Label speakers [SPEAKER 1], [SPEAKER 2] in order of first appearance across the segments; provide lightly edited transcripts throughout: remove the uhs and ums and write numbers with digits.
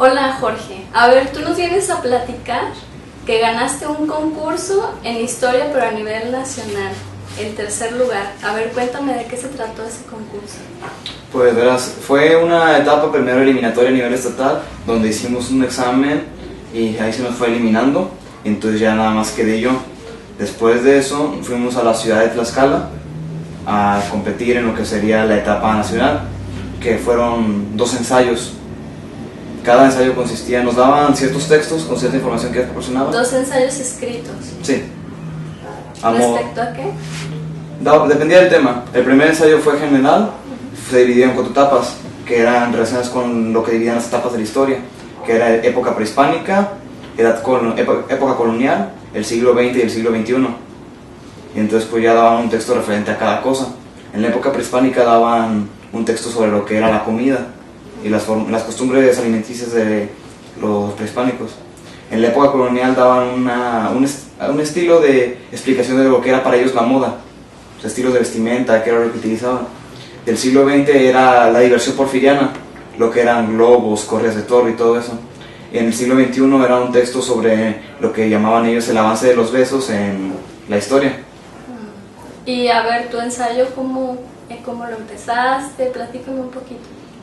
[SPEAKER 1] Hola Jorge, a ver, tú nos vienes a platicar que ganaste un concurso en historia pero a nivel nacional, el tercer lugar. A ver, cuéntame de qué se trató ese concurso.
[SPEAKER 2] Pues verás, fue una etapa primero eliminatoria a nivel estatal, donde hicimos un examen y ahí se nos fue eliminando, entonces ya nada más quedé yo. Después de eso fuimos a la ciudad de Tlaxcala a competir en lo que sería la etapa nacional, que fueron 2 ensayos. Cada ensayo consistía, nos daban ciertos textos con cierta información que proporcionaba.
[SPEAKER 1] 2 ensayos escritos.
[SPEAKER 2] Sí.
[SPEAKER 1] ¿Respecto a qué?
[SPEAKER 2] Dependía del tema. El primer ensayo fue general, se dividió en 4 etapas, que eran relacionadas con lo que dividían las etapas de la historia, que era época prehispánica, época colonial, el siglo XX y el siglo XXI. Y entonces pues ya daban un texto referente a cada cosa. En la época prehispánica daban un texto sobre lo que era la comida y las costumbres alimenticias de los prehispánicos. En la época colonial daban un estilo de explicación de lo que era para ellos la moda, los estilos de vestimenta, que era lo que utilizaban. Del siglo XX era la diversión porfiriana, lo que eran globos, correas de toro y todo eso. Y en el siglo XXI era un texto sobre lo que llamaban ellos el avance de los besos en la historia.
[SPEAKER 1] Y a ver, tu ensayo, ¿cómo lo empezaste? Platícame un poquito.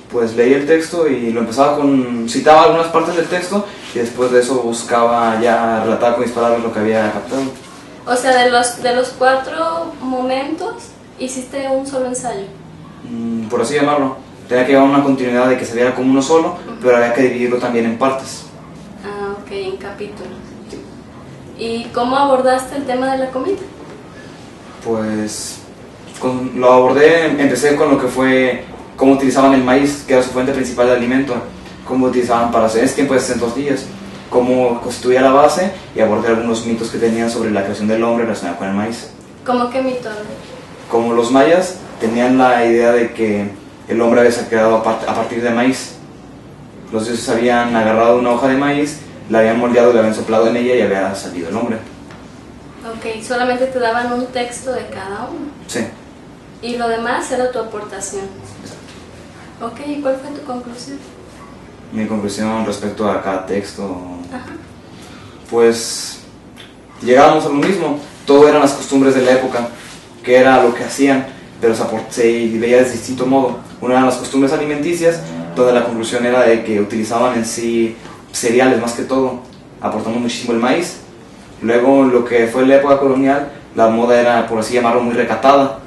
[SPEAKER 2] Pues leí el texto y lo empezaba citaba algunas partes del texto y después de eso buscaba ya relatar con mis palabras lo que había captado.
[SPEAKER 1] O sea, de los 4 momentos, hiciste un solo ensayo.
[SPEAKER 2] Por así llamarlo. Tenía que llevar una continuidad de que se viera como uno solo, pero había que dividirlo también en partes.
[SPEAKER 1] Ah, ok, en capítulos. ¿Y cómo abordaste el tema de la comida?
[SPEAKER 2] Pues lo abordé, empecé con lo que fue cómo utilizaban el maíz, que era su fuente principal de alimento, cómo utilizaban para hacer ese tiempo de 600 días, cómo constituía la base, y abordé algunos mitos que tenían sobre la creación del hombre relacionada con el maíz.
[SPEAKER 1] ¿Cómo qué mito?
[SPEAKER 2] Como los mayas tenían la idea de que el hombre había sido creado a partir de maíz. Los dioses habían agarrado una hoja de maíz, la habían moldeado, le habían soplado en ella y había salido el hombre.
[SPEAKER 1] Ok, solamente te daban un texto de cada uno.
[SPEAKER 2] Sí.
[SPEAKER 1] Y lo demás era tu aportación. Ok, ¿y cuál fue tu conclusión?
[SPEAKER 2] Mi conclusión respecto a cada texto,
[SPEAKER 1] Ajá.
[SPEAKER 2] pues llegamos a lo mismo. Todo eran las costumbres de la época, que era lo que hacían, pero se veía de distinto modo. Una eran las costumbres alimenticias, donde la conclusión era de que utilizaban en sí cereales más que todo, aportando muchísimo el maíz. Luego, lo que fue la época colonial, la moda era, por así llamarlo, muy recatada.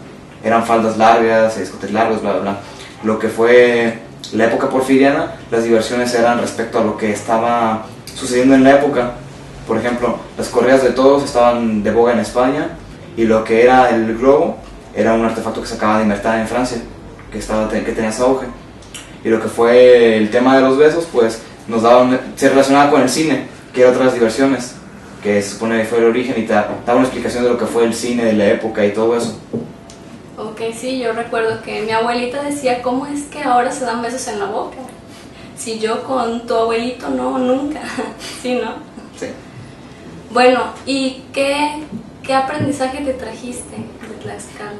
[SPEAKER 2] Eran faldas largas, escotes largos, bla, bla, bla. Lo que fue la época porfiriana, las diversiones eran respecto a lo que estaba sucediendo en la época. Por ejemplo, las correas de toros estaban de boga en España, y lo que era el globo era un artefacto que se acaba de inventar en Francia, que tenía ese auge. Y lo que fue el tema de los besos, pues se relacionaba con el cine, que era otras diversiones, que se supone que fue el origen, y te daba una explicación de lo que fue el cine de la época y todo eso.
[SPEAKER 1] Ok, sí, yo recuerdo que mi abuelita decía, ¿cómo es que ahora se dan besos en la boca? Si yo con tu abuelito no, nunca. ¿Sí, no?
[SPEAKER 2] Sí.
[SPEAKER 1] Bueno, ¿y qué aprendizaje te trajiste de Tlaxcala?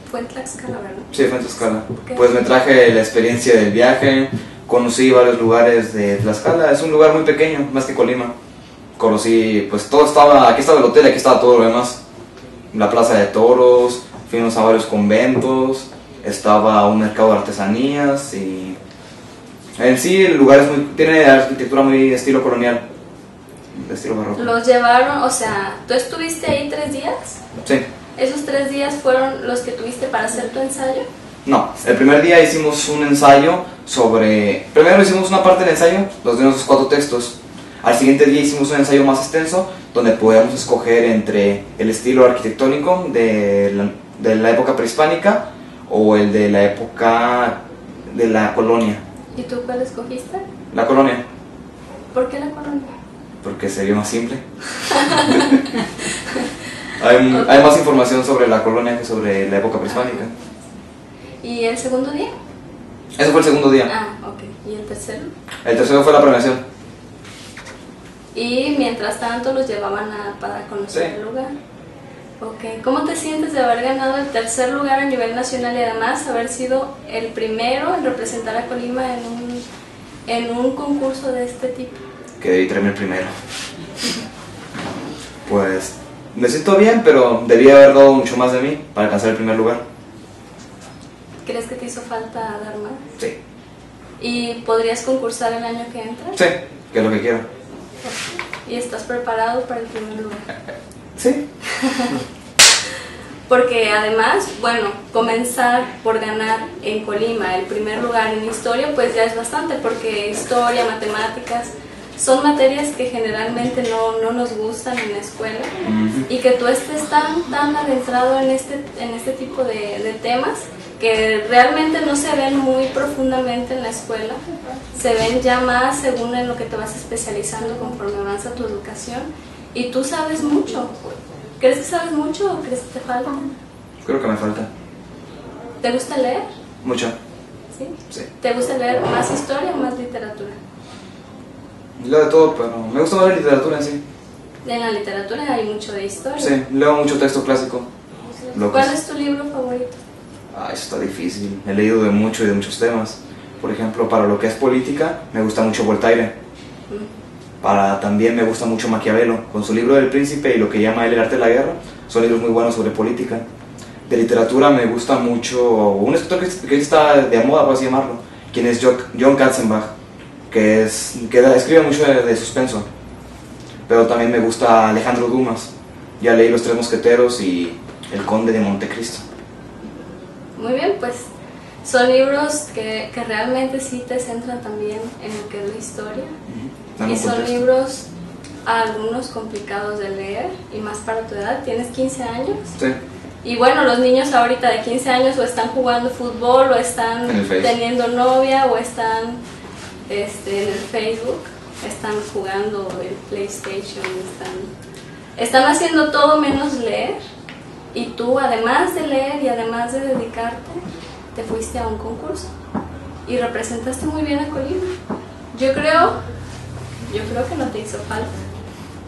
[SPEAKER 1] Fue en Tlaxcala, ¿verdad?
[SPEAKER 2] Sí, fue en Tlaxcala.
[SPEAKER 1] ¿Qué?
[SPEAKER 2] Pues me traje la experiencia del viaje, conocí varios lugares de Tlaxcala. Es un lugar muy pequeño, más que Colima. Conocí, pues todo estaba, aquí estaba el hotel, aquí estaba todo lo demás. La plaza de toros, fuimos a varios conventos, estaba un mercado de artesanías, y en sí el lugar tiene arquitectura muy estilo colonial, de estilo barroco.
[SPEAKER 1] Los llevaron, o sea, ¿tú estuviste ahí 3 días?
[SPEAKER 2] Sí.
[SPEAKER 1] ¿Esos 3 días fueron los que tuviste para hacer tu ensayo?
[SPEAKER 2] No, el primer día hicimos un ensayo primero hicimos una parte del ensayo, los de esos 4 textos. Al siguiente día hicimos un ensayo más extenso, donde podíamos escoger entre el estilo arquitectónico de la época prehispánica o el de la época de la colonia.
[SPEAKER 1] ¿Y tú cuál escogiste?
[SPEAKER 2] La colonia.
[SPEAKER 1] ¿Por qué la colonia?
[SPEAKER 2] Porque se vio más simple. Hay más información sobre la colonia que sobre la época prehispánica.
[SPEAKER 1] ¿Y el segundo día?
[SPEAKER 2] Ese fue el segundo día.
[SPEAKER 1] Ah, ok. ¿Y el tercero?
[SPEAKER 2] El tercero fue la premiación.
[SPEAKER 1] Y mientras tanto los llevaban para conocer el lugar. Ok, ¿cómo te sientes de haber ganado el tercer lugar a nivel nacional y además haber sido el primero en representar a Colima en un concurso de este tipo?
[SPEAKER 2] Que debí traerme el primero. Pues me siento bien, pero debía haber dado mucho más de mí para alcanzar el primer lugar.
[SPEAKER 1] ¿Crees que te hizo falta dar más?
[SPEAKER 2] Sí.
[SPEAKER 1] ¿Y podrías concursar el año que entra?
[SPEAKER 2] Sí, que es lo que quiero.
[SPEAKER 1] ¿Y estás preparado para el primer lugar?
[SPEAKER 2] Sí.
[SPEAKER 1] Porque además, bueno, comenzar por ganar en Colima el primer lugar en historia, pues ya es bastante, porque historia, matemáticas, son materias que generalmente no nos gustan en la escuela. Y que tú estés tan adentrado en este tipo de temas, que realmente no se ven muy profundamente en la escuela, se ven ya más según en lo que te vas especializando conforme avanza tu educación, y tú sabes mucho. ¿Crees que sabes mucho o crees que te falta?
[SPEAKER 2] Creo que me falta.
[SPEAKER 1] ¿Te gusta leer?
[SPEAKER 2] Mucho.
[SPEAKER 1] ¿Sí?
[SPEAKER 2] Sí.
[SPEAKER 1] ¿Te gusta leer más historia o más literatura?
[SPEAKER 2] Leo de todo, pero me gusta más la literatura en sí.
[SPEAKER 1] En la literatura hay mucho de historia.
[SPEAKER 2] Sí, leo mucho texto clásico.
[SPEAKER 1] ¿Cuál es tu libro favorito?
[SPEAKER 2] Eso está difícil. He leído de mucho y de muchos temas. Por ejemplo, para lo que es política, me gusta mucho Voltaire. También me gusta mucho Maquiavelo, con su libro del Príncipe y lo que llama él el arte de la guerra. Son libros muy buenos sobre política. De literatura me gusta mucho un escritor que está de moda, por así llamarlo, quien es John Katzenbach, que escribe mucho de suspenso. Pero también me gusta Alejandro Dumas. Ya leí Los Tres Mosqueteros y El Conde de Montecristo.
[SPEAKER 1] Muy bien, pues son libros que realmente sí te centran también en lo que es la historia. Y son libros, algunos complicados de leer, y más para tu edad. ¿Tienes 15 años?
[SPEAKER 2] Sí.
[SPEAKER 1] Y bueno, los niños ahorita de 15 años o están jugando fútbol, o están teniendo novia, o están en el Facebook, están jugando el PlayStation, están haciendo todo menos leer. Y tú, además de leer y además de dedicarte, te fuiste a un concurso y representaste muy bien a Colima. Yo creo que no te hizo falta.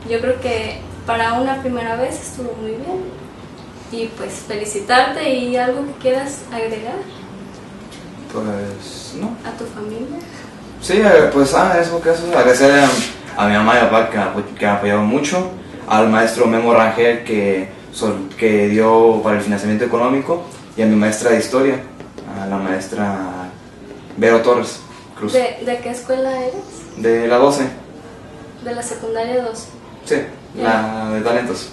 [SPEAKER 1] Yo creo que para una primera vez estuvo muy bien. Y pues felicitarte. ¿Y algo que quieras agregar?
[SPEAKER 2] Pues no.
[SPEAKER 1] ¿A tu familia?
[SPEAKER 2] Sí, pues en ese caso agradecer a mi mamá y papá que me apoyaron mucho, al maestro Memo Rangel que dio para el financiamiento económico, y a mi maestra de historia, a la maestra Vero Torres Cruz.
[SPEAKER 1] ¿De qué escuela eres?
[SPEAKER 2] De la 12.
[SPEAKER 1] De la secundaria 12.
[SPEAKER 2] Sí, la de talentos.